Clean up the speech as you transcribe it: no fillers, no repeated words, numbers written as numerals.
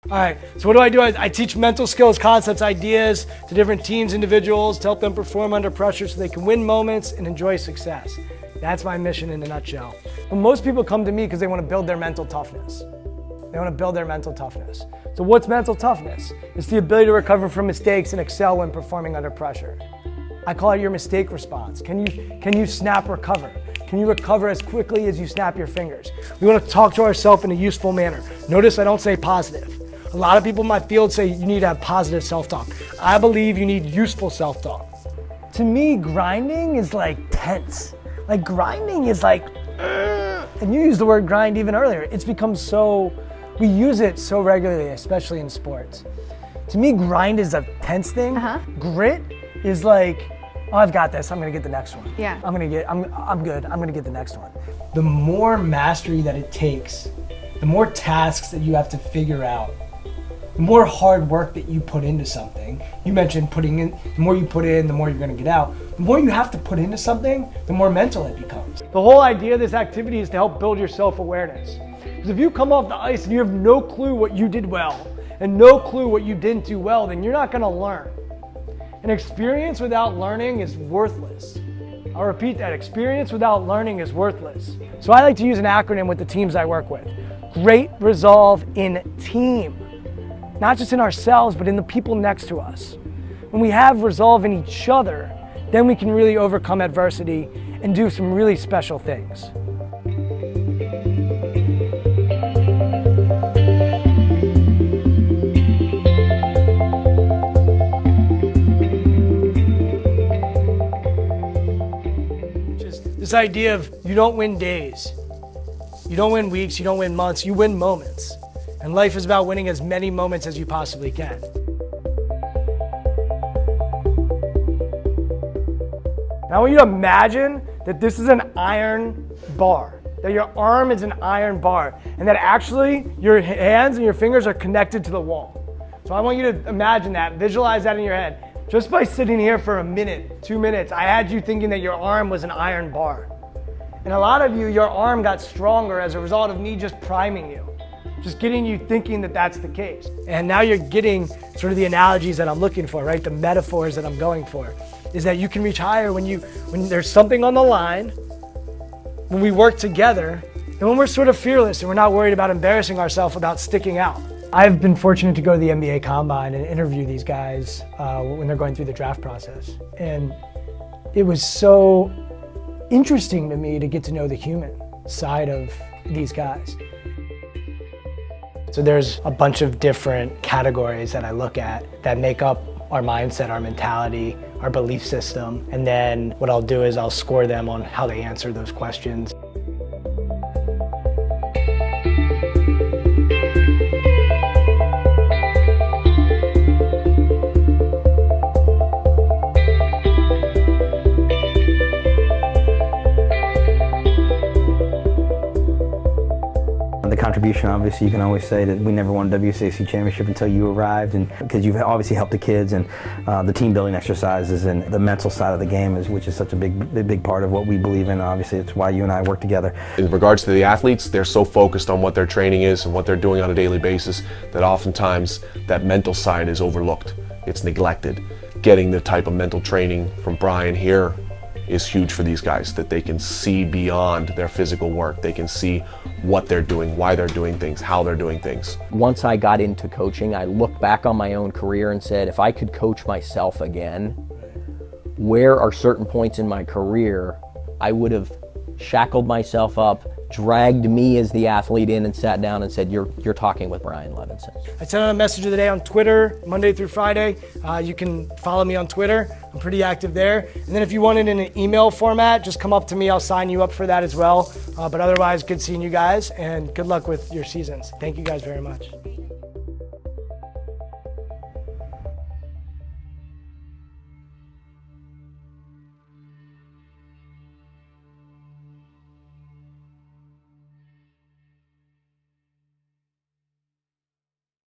All right, so what do? I teach mental skills, concepts, ideas to different teams, individuals, to help them perform under pressure so they can win moments and enjoy success. That's my mission in a nutshell. But most people come to me because they want to build their mental toughness. They want to build their mental toughness. So what's mental toughness? It's the ability to recover from mistakes and excel when performing under pressure. I call it your mistake response. Can you snap recover? Can you recover as quickly as you snap your fingers? We want to talk to ourselves in a useful manner. Notice I don't say positive. A lot of people in my field say you need to have positive self-talk. I believe you need useful self-talk. To me, grinding is like tense. Like grinding is like, and you used the word grind even earlier. It's become so, we use it so regularly, especially in sports. To me, grind is a tense thing. Grit is like, oh, I've got this, I'm gonna get the next one. Yeah. I'm good, I'm gonna get the next one. The more mastery that it takes, the more tasks that you have to figure out, the more hard work that you put into something. You mentioned putting in, the more you put in, the more you're gonna get out. The more you have to put into something, the more mental it becomes. The whole idea of this activity is to help build your self-awareness. Because if you come off the ice and you have no clue what you did well, and no clue what you didn't do well, then you're not gonna learn. An experience without learning is worthless. I'll repeat that, experience without learning is worthless. So I like to use an acronym with the teams I work with. Great resolve in team. Not just in ourselves, but in the people next to us. When we have resolve in each other, then we can really overcome adversity and do some really special things. Just this idea of you don't win days, you don't win weeks, you don't win months, you win moments. And life is about winning as many moments as you possibly can. Now I want you to imagine that this is an iron bar, that your arm is an iron bar, and that actually your hands and your fingers are connected to the wall. So I want you to imagine that, visualize that in your head. Just by sitting here for a minute, 2 minutes, I had you thinking that your arm was an iron bar. And a lot of you, your arm got stronger as a result of me just priming you. Just getting you thinking that that's the case. And now you're getting sort of the analogies that I'm looking for, right? The metaphors that I'm going for, is that you can reach higher when there's something on the line, when we work together, and when we're sort of fearless and we're not worried about embarrassing ourselves about sticking out. I've been fortunate to go to the NBA Combine and interview these guys when they're going through the draft process. And it was so interesting to me to get to know the human side of these guys. So there's a bunch of different categories that I look at that make up our mindset, our mentality, our belief system. And then what I'll do is I'll score them on how they answer those questions. The contribution, obviously, you can always say that we never won a WCAC championship until you arrived, and because you've obviously helped the kids and the team building exercises and the mental side of the game, which is such a big part of what we believe in. Obviously, it's why you and I work together. In regards to the athletes, they're so focused on what their training is and what they're doing on a daily basis that oftentimes that mental side is overlooked. It's neglected. Getting the type of mental training from Brian here is huge for these guys, that they can see beyond their physical work. They can see what they're doing, why they're doing things, how they're doing things. Once I got into coaching, I looked back on my own career and said, if I could coach myself again, where are certain points in my career I would have shackled myself up, dragged me as the athlete in and sat down and said, you're talking with Brian Levenson. I sent out a message of the day on Twitter, Monday through Friday. You can follow me on Twitter. I'm pretty active there. And then if you want it in an email format, just come up to me. I'll sign you up for that as well. But otherwise, good seeing you guys and good luck with your seasons. Thank you guys very much.